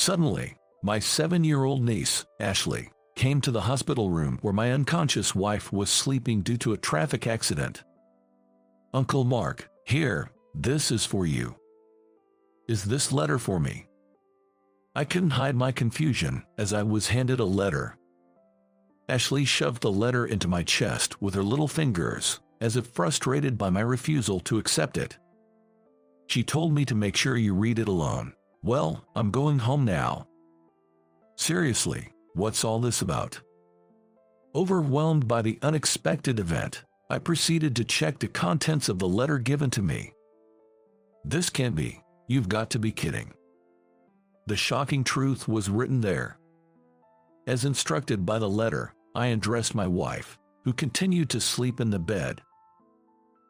Suddenly, my 7-year-old niece, Ashley, came to the hospital room where my unconscious wife was sleeping due to a traffic accident. "Uncle Mark, here, this is for you. Is this letter for me?" I couldn't hide my confusion as I was handed a letter. Ashley shoved the letter into my chest with her little fingers, as if frustrated by my refusal to accept it. She told me to make sure you read it alone. "Well, I'm going home now." Seriously, what's all this about? Overwhelmed by the unexpected event, I proceeded to check the contents of the letter given to me. This can't be. You've got to be kidding. The shocking truth was written there. As instructed by the letter, I undressed my wife, who continued to sleep in the bed.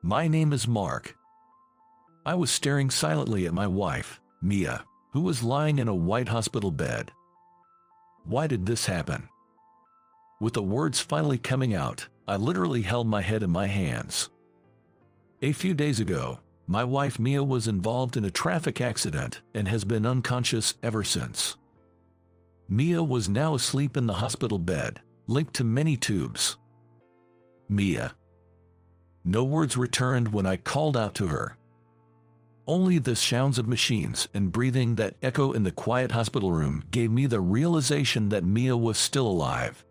"My name is Mark." I was staring silently at my wife, Mia, who was lying in a white hospital bed. Why did this happen? With the words finally coming out, I literally held my head in my hands. A few days ago, my wife Mia was involved in a traffic accident and has been unconscious ever since. Mia was now asleep in the hospital bed, linked to many tubes. Mia. No words returned when I called out to her. Only the sounds of machines and breathing that echo in the quiet hospital room gave me the realization that Mia was still alive.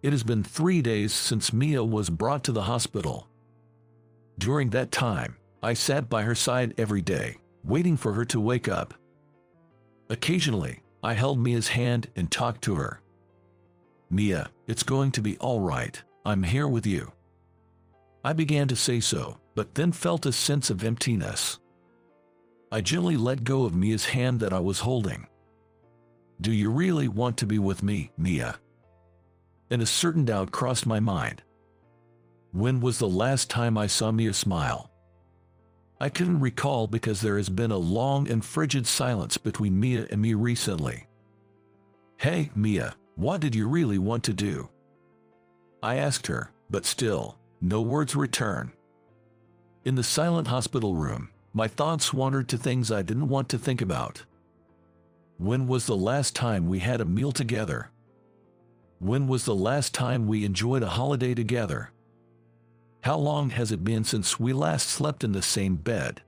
It has been 3 days since Mia was brought to the hospital. During that time, I sat by her side every day, waiting for her to wake up. Occasionally, I held Mia's hand and talked to her. "Mia, it's going to be all right. I'm here with you." I began to say so, but then felt a sense of emptiness. I gently let go of Mia's hand that I was holding. "Do you really want to be with me, Mia?" And a certain doubt crossed my mind. When was the last time I saw Mia smile? I couldn't recall because there has been a long and frigid silence between Mia and me recently. "Hey, Mia, what did you really want to do?" I asked her, but still, no words return. In the silent hospital room, my thoughts wandered to things I didn't want to think about. When was the last time we had a meal together? When was the last time we enjoyed a holiday together? How long has it been since we last slept in the same bed?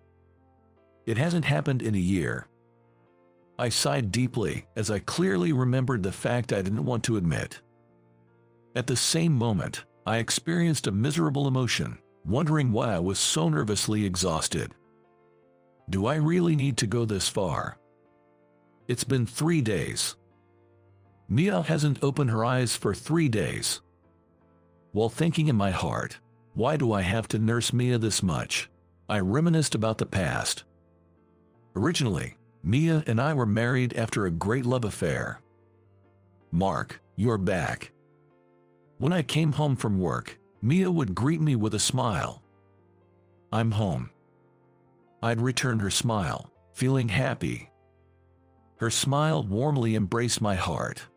It hasn't happened in a year. I sighed deeply as I clearly remembered the fact I didn't want to admit. At the same moment, I experienced a miserable emotion, wondering why I was so nervously exhausted. Do I really need to go this far? It's been 3 days. Mia hasn't opened her eyes for 3 days. While thinking in my heart, why do I have to nurse Mia this much? I reminisced about the past. Originally, Mia and I were married after a great love affair. "Mark, you're back." When I came home from work, Mia would greet me with a smile. "I'm home." I'd return her smile, feeling happy. Her smile warmly embraced my heart.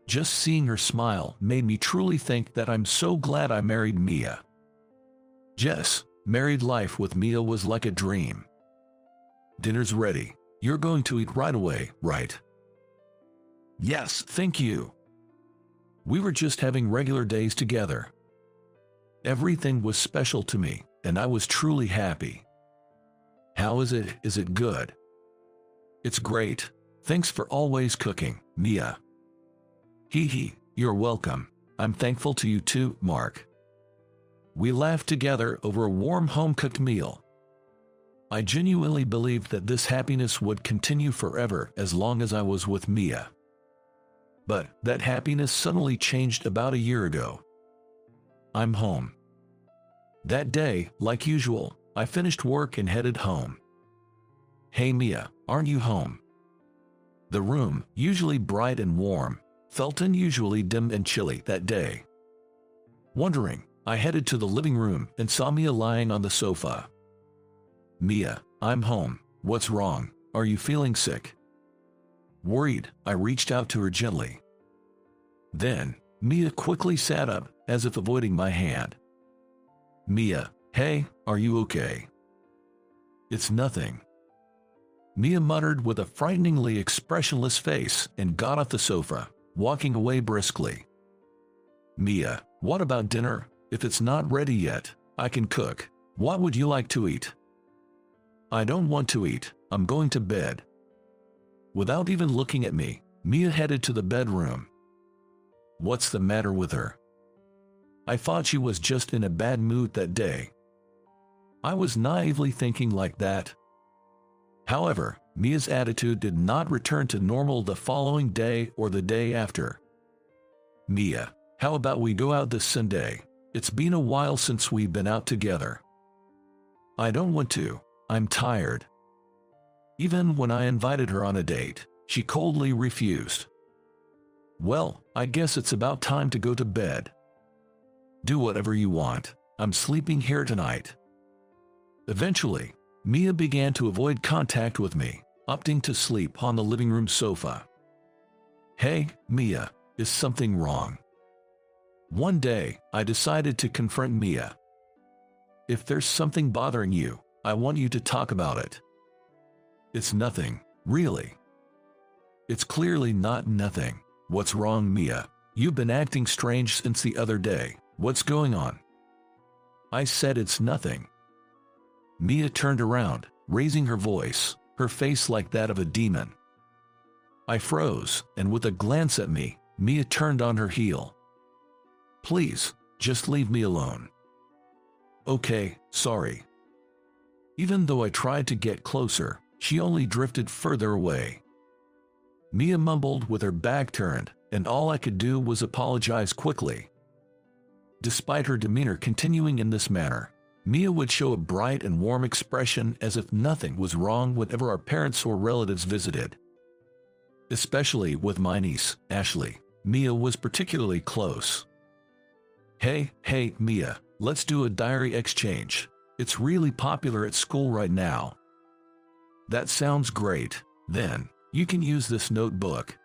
Just seeing her smile made me truly think that I'm so glad I married Mia. Jess, married life with Mia was like a dream. "Dinner's ready. You're going to eat right away, right?" "Yes, thank you." We were just having regular days together. Everything was special to me, and I was truly happy. "How is it? Is it good?" "It's great. Thanks for always cooking, Mia." "Hee, you're welcome. I'm thankful to you too, Mark." We laughed together over a warm home-cooked meal. I genuinely believed that this happiness would continue forever as long as I was with Mia. But that happiness suddenly changed about a year ago. I'm home. That day, like usual, I finished work and headed home. "Hey Mia, aren't you home?" The room, usually bright and warm, felt unusually dim and chilly that day. Wondering, I headed to the living room and saw Mia lying on the sofa. "Mia, I'm home. What's wrong? Are you feeling sick?" Worried, I reached out to her gently. Then, Mia quickly sat up, as if avoiding my hand. "Mia, hey, are you okay?" "It's nothing." Mia muttered with a frighteningly expressionless face and got off the sofa, walking away briskly. Mia, what about dinner? If it's not ready yet, I can cook. What would you like to eat? I don't want to eat, I'm going to bed. Without even looking at me, Mia headed to the bedroom. What's the matter with her? I thought she was just in a bad mood that day. I was naively thinking like that. However, Mia's attitude did not return to normal the following day or the day after. Mia, how about we go out this Sunday? It's been a while since we've been out together. I don't want to, I'm tired. Even when I invited her on a date, she coldly refused. Well, I guess it's about time to go to bed. Do whatever you want, I'm sleeping here tonight. Eventually, Mia began to avoid contact with me, opting to sleep on the living room sofa. Hey, Mia, is something wrong? One day, I decided to confront Mia. If there's something bothering you, I want you to talk about it. It's nothing, really. It's clearly not nothing. What's wrong, Mia? You've been acting strange since the other day. What's going on? I said it's nothing. Mia turned around, raising her voice, her face like that of a demon. I froze, and with a glance at me, Mia turned on her heel. Please, just leave me alone. Okay, sorry. Even though I tried to get closer, she only drifted further away. Mia mumbled with her back turned, and all I could do was apologize quickly. Despite her demeanor continuing in this manner, Mia would show a bright and warm expression as if nothing was wrong whenever our parents or relatives visited. Especially with my niece, Ashley, Mia was particularly close. Hey, Mia, let's do a diary exchange. It's really popular at school right now. That sounds great. Then, you can use this notebook.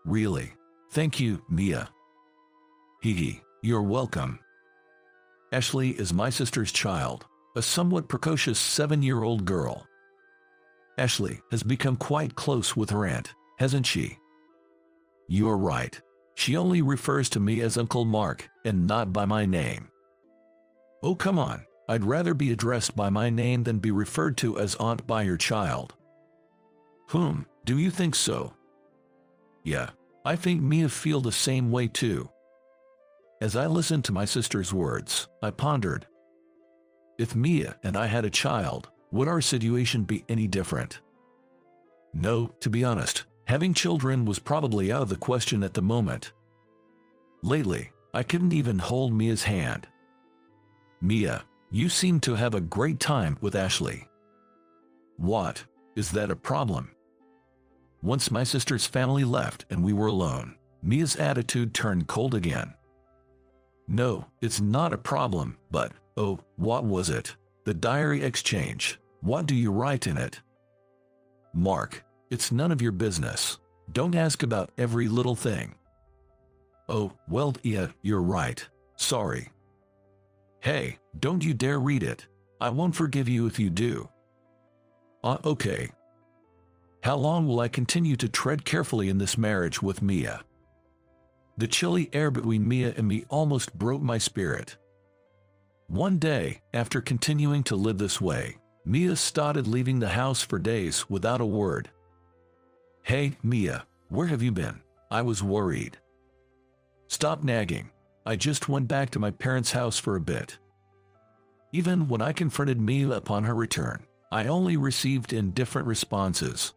Really? Thank you, Mia. Hee, you're welcome. Ashley is my sister's child, a somewhat precocious 7-year-old girl. Ashley has become quite close with her aunt, hasn't she? You're right. She only refers to me as Uncle Mark and not by my name. Oh, come on. I'd rather be addressed by my name than be referred to as aunt by your child. Do you think so? Yeah, I think Mia feel the same way too. As I listened to my sister's words, I pondered. If Mia and I had a child, would our situation be any different? No, to be honest, having children was probably out of the question at the moment. Lately, I couldn't even hold Mia's hand. Mia, you seem to have a great time with Ashley. What? Is that a problem? Once my sister's family left and we were alone, Mia's attitude turned cold again. No, it's not a problem, but, oh, what was it? The diary exchange. What do you write in it? Mark, it's none of your business. Don't ask about every little thing. Oh, well, yeah, you're right. Sorry. Hey, don't you dare read it. I won't forgive you if you do. Okay. How long will I continue to tread carefully in this marriage with Mia? The chilly air between Mia and me almost broke my spirit. One day, after continuing to live this way, Mia started leaving the house for days without a word. Hey, Mia, where have you been? I was worried. Stop nagging. I just went back to my parents' house for a bit. Even when I confronted Mia upon her return, I only received indifferent responses.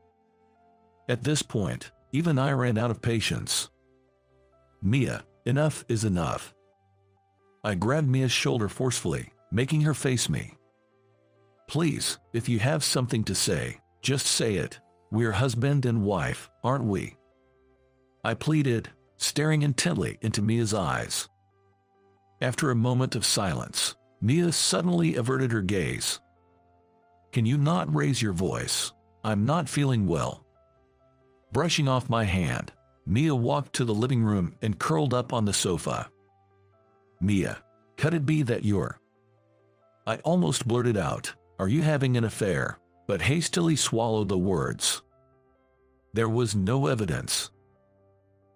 At this point, even I ran out of patience. Mia, enough is enough. I grabbed Mia's shoulder forcefully, making her face me. Please, if you have something to say, just say it. We're husband and wife, aren't we? I pleaded, staring intently into Mia's eyes. After a moment of silence, Mia suddenly averted her gaze. Can you not raise your voice? I'm not feeling well. Brushing off my hand, Mia walked to the living room and curled up on the sofa. Mia, could it be that you're... I almost blurted out, are you having an affair? but hastily swallowed the words. There was no evidence.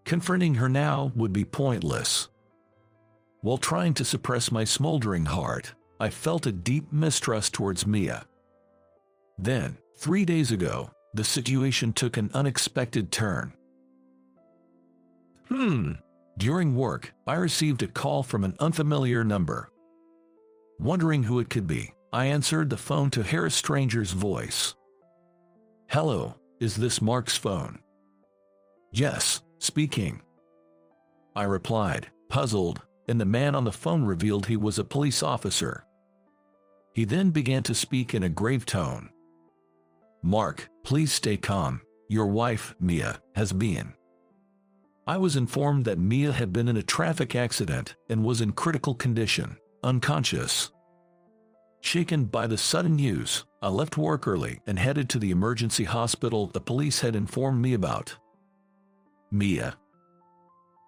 Confronting her now would be pointless. While trying to suppress my smoldering heart, I felt a deep mistrust towards Mia. Then, 3 days ago, the situation took an unexpected turn. During work, I received a call from an unfamiliar number. Wondering who it could be, I answered the phone to hear a stranger's voice. Hello, is this Mark's phone? Yes, speaking. I replied, puzzled, and the man on the phone revealed he was a police officer. He then began to speak in a grave tone. Mark, please stay calm. Your wife, Mia, has been. I was informed that Mia had been in a traffic accident and was in critical condition, unconscious. Shaken by the sudden news, I left work early and headed to the emergency hospital the police had informed me about. Mia.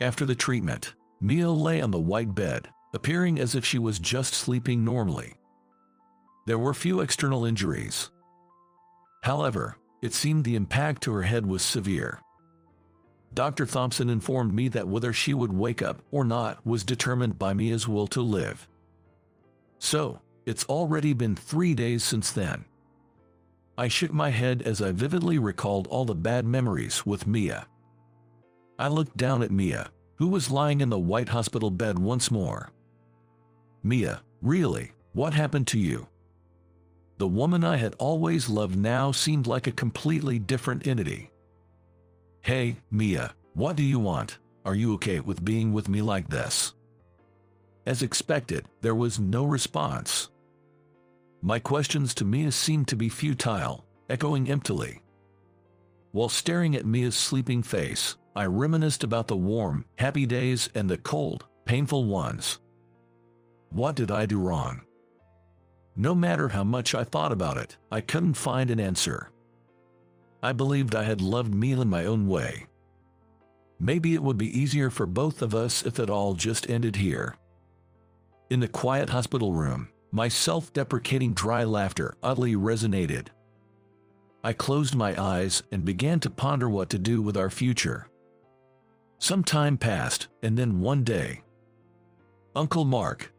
After the treatment, Mia lay on the white bed, appearing as if she was just sleeping normally. There were few external injuries. However, it seemed the impact to her head was severe. Dr. Thompson informed me that whether she would wake up or not was determined by Mia's will to live. So, it's already been 3 days since then. I shook my head as I vividly recalled all the bad memories with Mia. I looked down at Mia, who was lying in the white hospital bed once more. Mia, really, what happened to you? The woman I had always loved now seemed like a completely different entity. Hey, Mia, what do you want? Are you okay with being with me like this? As expected, there was no response. My questions to Mia seemed to be futile, echoing emptily. While staring at Mia's sleeping face, I reminisced about the warm, happy days and the cold, painful ones. What did I do wrong? No matter how much I thought about it, I couldn't find an answer. I believed I had loved Mia in my own way. Maybe it would be easier for both of us if it all just ended here. In the quiet hospital room, my self-deprecating dry laughter oddly resonated. I closed my eyes and began to ponder what to do with our future. Some time passed, and then one day, Uncle Mark,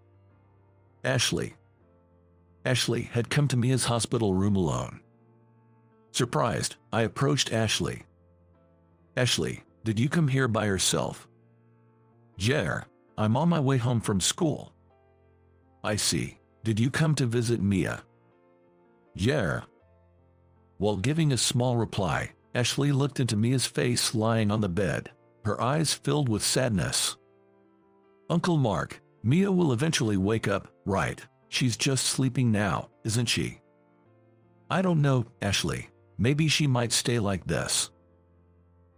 Ashley had come to Mia's hospital room alone. Surprised, I approached Ashley. Ashley, did you come here by yourself? Yeah, I'm on my way home from school. I see. Did you come to visit Mia? Yeah. While giving a small reply, Ashley looked into Mia's face lying on the bed, her eyes filled with sadness. Uncle Mark, Mia will eventually wake up, right? She's just sleeping now, isn't she? I don't know, Ashley. Maybe she might stay like this.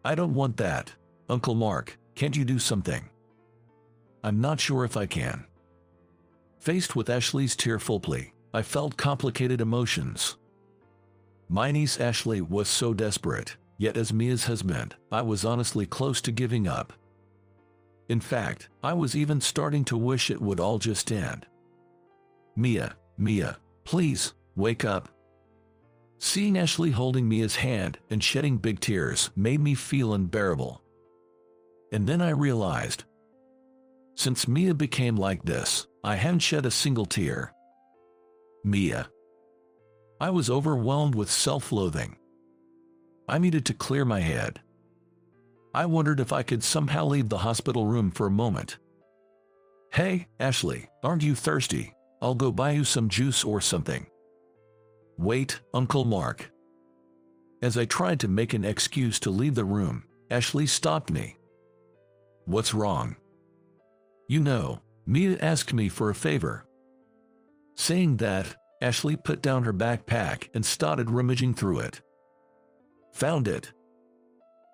I don't want that. Uncle Mark, can't you do something? I'm not sure if I can. Faced with Ashley's tearful plea, I felt complicated emotions. My niece Ashley was so desperate, yet as Mia's husband, I was honestly close to giving up. In fact, I was even starting to wish it would all just end. Mia, please, wake up. Seeing Ashley holding Mia's hand and shedding big tears made me feel unbearable. And then I realized, since Mia became like this, I hadn't shed a single tear. Mia. I was overwhelmed with self-loathing. I needed to clear my head. I wondered if I could somehow leave the hospital room for a moment. Hey, Ashley, aren't you thirsty? I'll go buy you some juice or something. Wait, Uncle Mark. As I tried to make an excuse to leave the room, Ashley stopped me. What's wrong? You know, Mia asked me for a favor. Saying that, Ashley put down her backpack and started rummaging through it. Found it.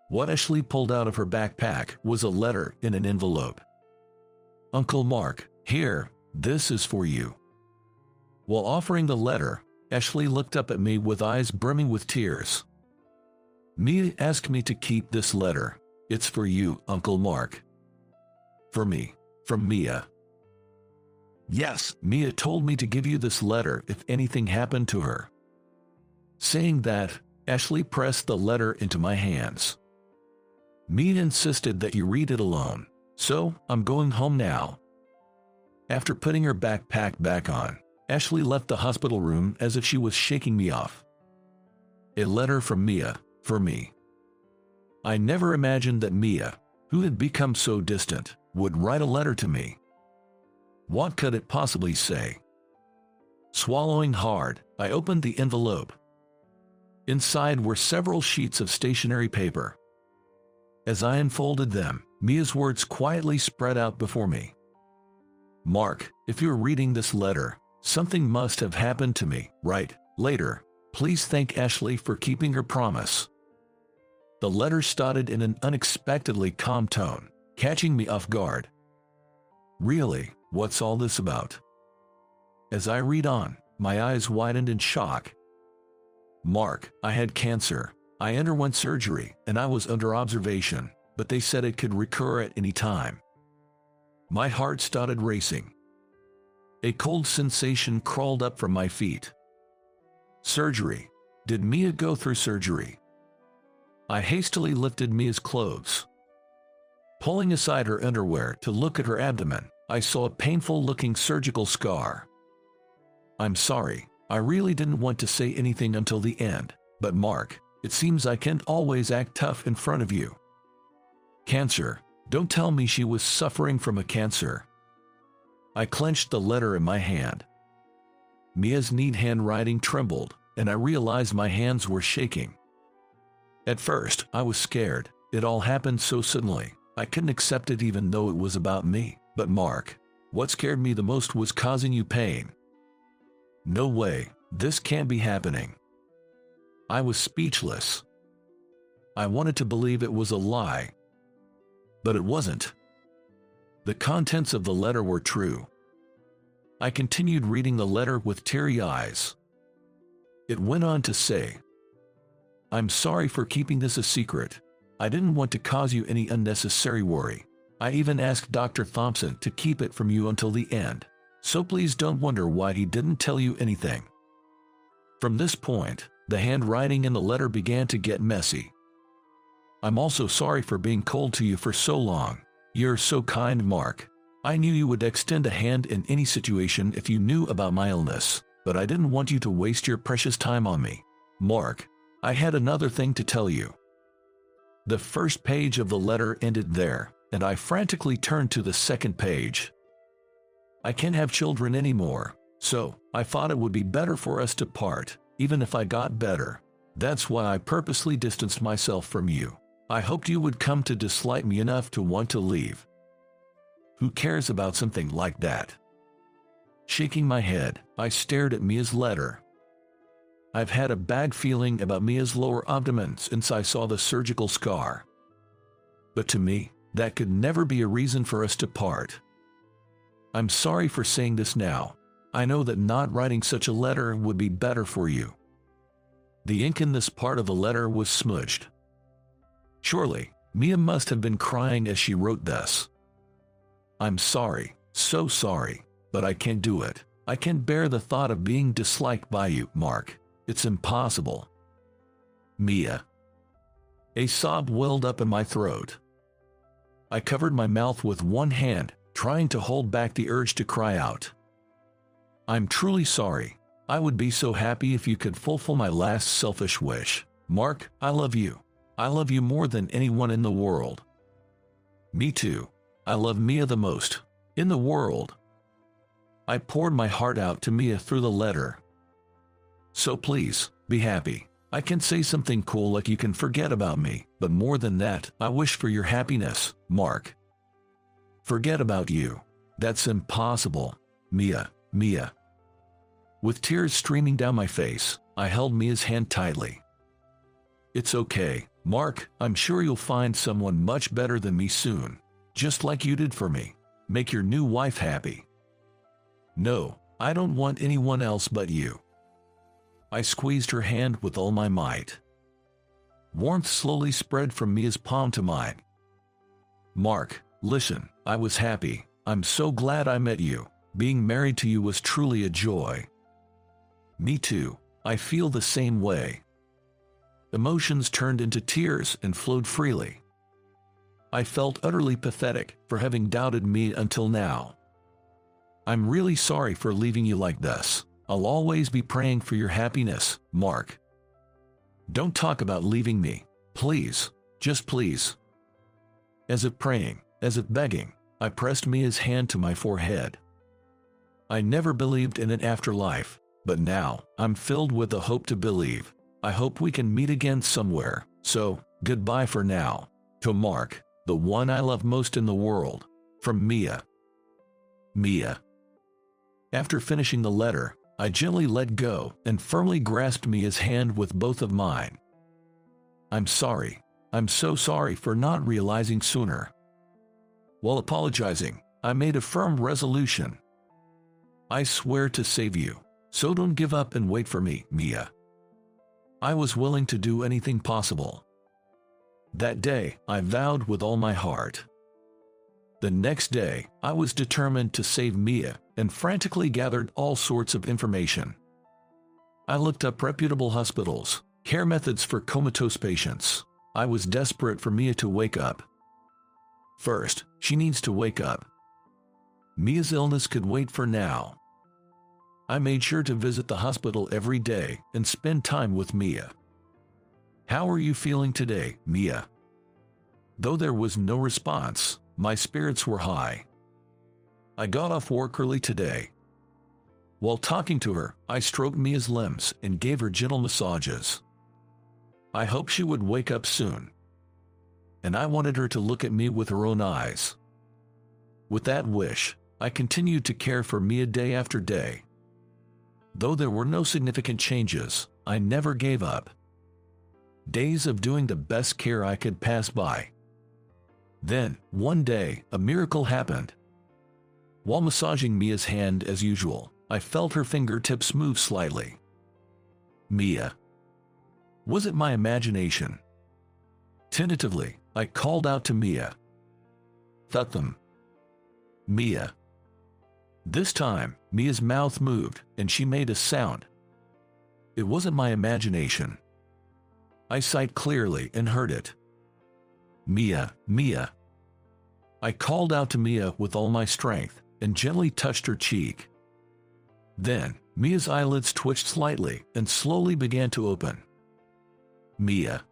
What Ashley pulled out of her backpack was a letter in an envelope. Uncle Mark, here, this is for you. While offering the letter, Ashley looked up at me with eyes brimming with tears. Mia asked me to keep this letter. It's for you, Uncle Mark. For me, from Mia. Yes, Mia told me to give you this letter if anything happened to her. Saying that, Ashley pressed the letter into my hands. Mia insisted that you read it alone, so I'm going home now. After putting her backpack back on, Ashley left the hospital room as if she was shaking me off. A letter from Mia, for me. I never imagined that Mia, who had become so distant, would write a letter to me. What could it possibly say? Swallowing hard, I opened the envelope. Inside were several sheets of stationery paper. As I unfolded them, Mia's words quietly spread out before me. Mark, if you're reading this letter, something must have happened to me, right? Later, please thank Ashley for keeping her promise. The letter started in an unexpectedly calm tone, catching me off guard. Really, what's all this about? As I read on, my eyes widened in shock. Mark, I had cancer. I underwent surgery, and I was under observation, but they said it could recur at any time. My heart started racing. A cold sensation crawled up from my feet. Surgery. Did Mia go through surgery? I hastily lifted Mia's clothes. Pulling aside her underwear to look at her abdomen, I saw a painful-looking surgical scar. I'm sorry, I really didn't want to say anything until the end, but Mark, it seems I can't always act tough in front of you. Cancer. Don't tell me she was suffering from a cancer. I clenched the letter in my hand. Mia's neat handwriting trembled, and I realized my hands were shaking. At first, I was scared. It all happened so suddenly. I couldn't accept it even though it was about me. But Mark, what scared me the most was causing you pain. No way, this can't be happening. I was speechless. I wanted to believe it was a lie. But it wasn't. The contents of the letter were true. I continued reading the letter with teary eyes. It went on to say, I'm sorry for keeping this a secret. I didn't want to cause you any unnecessary worry. I even asked Dr. Thompson to keep it from you until the end. So please don't wonder why he didn't tell you anything. From this point, the handwriting in the letter began to get messy. I'm also sorry for being cold to you for so long. You're so kind, Mark. I knew you would extend a hand in any situation if you knew about my illness, but I didn't want you to waste your precious time on me. Mark, I had another thing to tell you. The first page of the letter ended there, and I frantically turned to the second page. I can't have children anymore, so I thought it would be better for us to part, even if I got better. That's why I purposely distanced myself from you. I hoped you would come to dislike me enough to want to leave. Who cares about something like that? Shaking my head, I stared at Mia's letter. I've had a bad feeling about Mia's lower abdomen since I saw the surgical scar. But to me, that could never be a reason for us to part. I'm sorry for saying this now. I know that not writing such a letter would be better for you. The ink in this part of the letter was smudged. Surely, Mia must have been crying as she wrote this. I'm sorry, so sorry, but I can't do it. I can't bear the thought of being disliked by you, Mark. It's impossible. Mia. A sob welled up in my throat. I covered my mouth with one hand, trying to hold back the urge to cry out. I'm truly sorry. I would be so happy if you could fulfill my last selfish wish. Mark, I love you. I love you more than anyone in the world. Me too. I love Mia the most in the world. I poured my heart out to Mia through the letter. So please, be happy. I can say something cool like you can forget about me, but more than that, I wish for your happiness, Mark. Forget about you. That's impossible. Mia, Mia. With tears streaming down my face, I held Mia's hand tightly. It's okay, Mark. I'm sure you'll find someone much better than me soon. Just like you did for me. Make your new wife happy. No, I don't want anyone else but you. I squeezed her hand with all my might. Warmth slowly spread from Mia's palm to mine. Mark, listen, I was happy. I'm so glad I met you. Being married to you was truly a joy. Me too. I feel the same way. Emotions turned into tears and flowed freely. I felt utterly pathetic for having doubted me until now. I'm really sorry for leaving you like this. I'll always be praying for your happiness, Mark. Don't talk about leaving me, please, just please. As if praying, as if begging, I pressed Mia's hand to my forehead. I never believed in an afterlife, but now I'm filled with the hope to believe. I hope we can meet again somewhere, so goodbye for now. To Mark, the one I love most in the world. From Mia. Mia. After finishing the letter, I gently let go and firmly grasped Mia's hand with both of mine. I'm sorry. I'm so sorry for not realizing sooner. While apologizing, I made a firm resolution. I swear to save you, so don't give up and wait for me, Mia. I was willing to do anything possible. That day, I vowed with all my heart. The next day, I was determined to save Mia and frantically gathered all sorts of information. I looked up reputable hospitals, care methods for comatose patients. I was desperate for Mia to wake up. First, she needs to wake up. Mia's illness could wait for now. I made sure to visit the hospital every day and spend time with Mia. How are you feeling today, Mia? Though there was no response, my spirits were high. I got off work early today. While talking to her, I stroked Mia's limbs and gave her gentle massages. I hoped she would wake up soon. And I wanted her to look at me with her own eyes. With that wish, I continued to care for Mia day after day. Though there were no significant changes, I never gave up. Days of doing the best care I could passed by. Then, one day, a miracle happened. While massaging Mia's hand as usual, I felt her fingertips move slightly. Mia. Was it my imagination? Tentatively, I called out to Mia. Thump. Mia. This time, Mia's mouth moved and she made a sound. It wasn't my imagination. I sighed clearly and heard it. Mia, Mia. I called out to Mia with all my strength and gently touched her cheek. Then, Mia's eyelids twitched slightly and slowly began to open. Mia.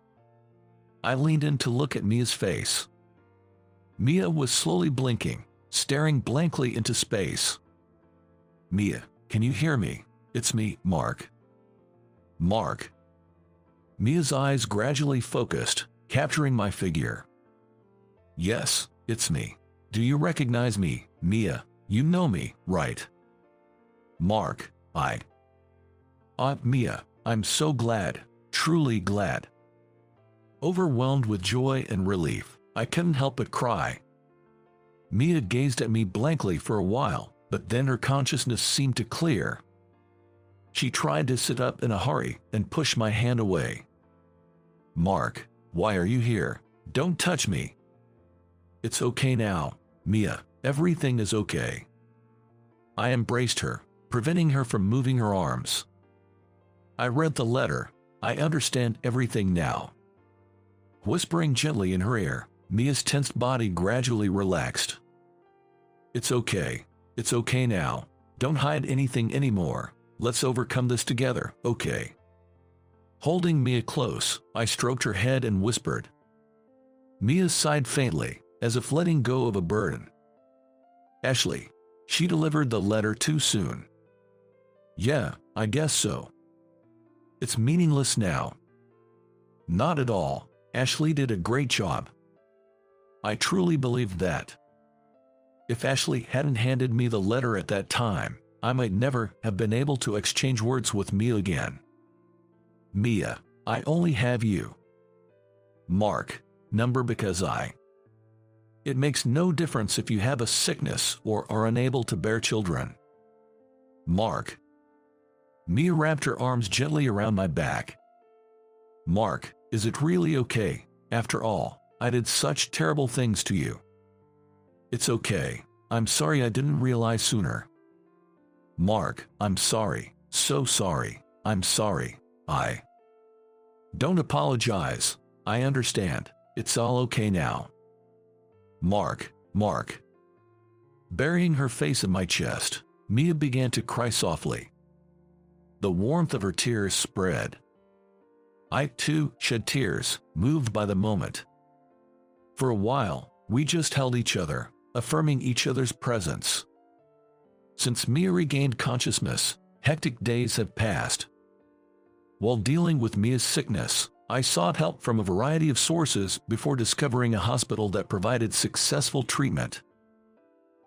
I leaned in to look at Mia's face. Mia was slowly blinking, staring blankly into space. Mia, can you hear me? It's me, Mark. Mark. Mia's eyes gradually focused, capturing my figure. Yes, it's me. Do you recognize me, Mia? You know me, right? Mark, Mia, I'm so glad, truly glad. Overwhelmed with joy and relief, I couldn't help but cry. Mia gazed at me blankly for a while, but then her consciousness seemed to clear. She tried to sit up in a hurry and push my hand away. Mark, why are you here? Don't touch me. It's okay now, Mia, everything is okay. I embraced her, preventing her from moving her arms. I read the letter. I understand everything now. Whispering gently in her ear, Mia's tensed body gradually relaxed. It's okay now. Don't hide anything anymore. Let's overcome this together, okay? Holding Mia close, I stroked her head and whispered. Mia sighed faintly, as if letting go of a burden. Ashley, she delivered the letter too soon. Yeah, I guess so. It's meaningless now. Not at all. Ashley did a great job. I truly believed that. If Ashley hadn't handed me the letter at that time, I might never have been able to exchange words with Mia again. Mia, I only have you. Mark, number because It makes no difference if you have a sickness or are unable to bear children. Mark. Mia wrapped her arms gently around my back. Mark, is it really okay? After all, I did such terrible things to you. It's okay. I'm sorry I didn't realize sooner. Mark, I'm sorry, so sorry. I'm sorry. I don't apologize. I understand. It's all okay now. Mark. Burying her face in my chest, Mia began to cry softly. The warmth of her tears spread. I, too, shed tears, moved by the moment. For a while, we just held each other, affirming each other's presence. Since Mia regained consciousness, hectic days have passed. While dealing with Mia's sickness, I sought help from a variety of sources before discovering a hospital that provided successful treatment.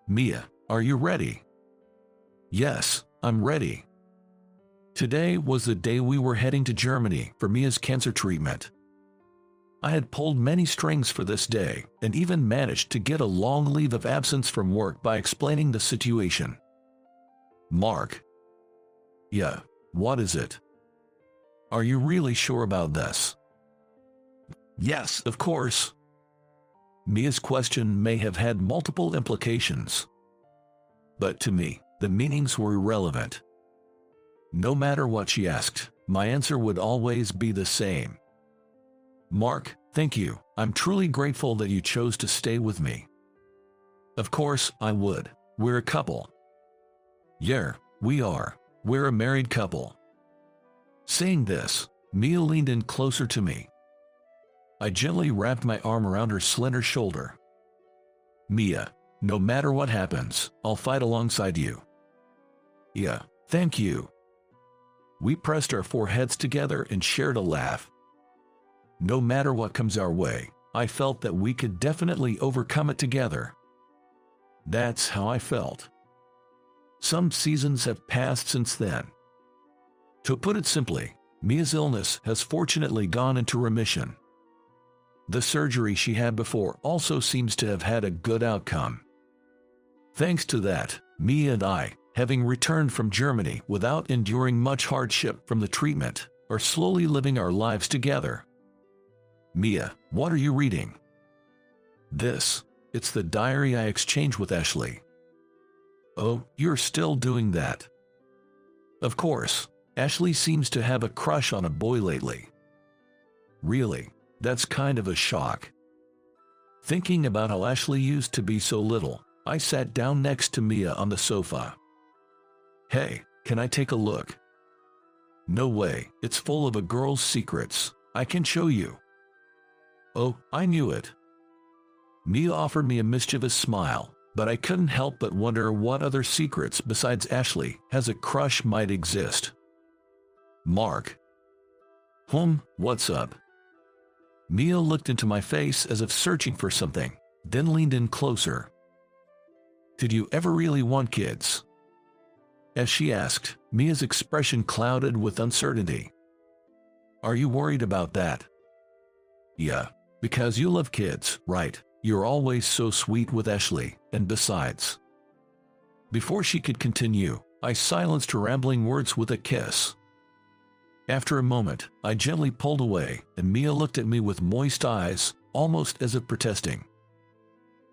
Mia, are you ready? Yes, I'm ready. Today was the day we were heading to Germany for Mia's cancer treatment. I had pulled many strings for this day and even managed to get a long leave of absence from work by explaining the situation. Mark. Yeah, what is it? Are you really sure about this? Yes, of course. Mia's question may have had multiple implications. But to me, the meanings were irrelevant. No matter what she asked, my answer would always be the same. Mark, thank you. I'm truly grateful that you chose to stay with me. Of course, I would. We're a couple. Yeah, we are. We're a married couple. Saying this, Mia leaned in closer to me. I gently wrapped my arm around her slender shoulder. Mia, no matter what happens, I'll fight alongside you. Yeah, thank you. We pressed our foreheads together and shared a laugh. No matter what comes our way, I felt that we could definitely overcome it together. That's how I felt. Some seasons have passed since then. To put it simply, Mia's illness has fortunately gone into remission. The surgery she had before also seems to have had a good outcome. Thanks to that, Mia and I, having returned from Germany without enduring much hardship from the treatment, are slowly living our lives together. Mia, what are you reading? It's the diary I exchanged with Ashley. Oh, you're still doing that? Of course, Ashley seems to have a crush on a boy lately. Really, that's kind of a shock. Thinking about how Ashley used to be so little, I sat down next to Mia on the sofa. Hey, can I take a look? No way, it's full of a girl's secrets. I can show you. Oh, I knew it. Mia offered me a mischievous smile, but I couldn't help but wonder what other secrets besides Ashley has a crush might exist. Mark. What's up? Mia looked into my face as if searching for something, then leaned in closer. Did you ever really want kids? As she asked, Mia's expression clouded with uncertainty. Are you worried about that? Yeah, because you love kids, right? You're always so sweet with Ashley, and besides. Before she could continue, I silenced her rambling words with a kiss. After a moment, I gently pulled away, and Mia looked at me with moist eyes, almost as if protesting.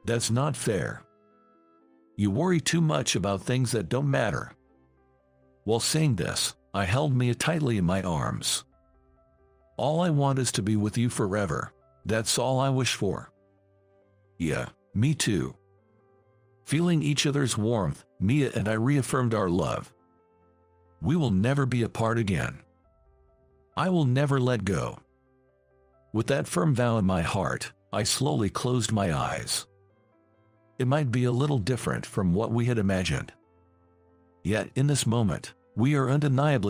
That's not fair. You worry too much about things that don't matter. While saying this, I held Mia tightly in my arms. All I want is to be with you forever. That's all I wish for. Yeah, me too. Feeling each other's warmth, Mia and I reaffirmed our love. We will never be apart again. I will never let go. With that firm vow in my heart, I slowly closed my eyes. It might be a little different from what we had imagined. Yet in this moment, we are undeniably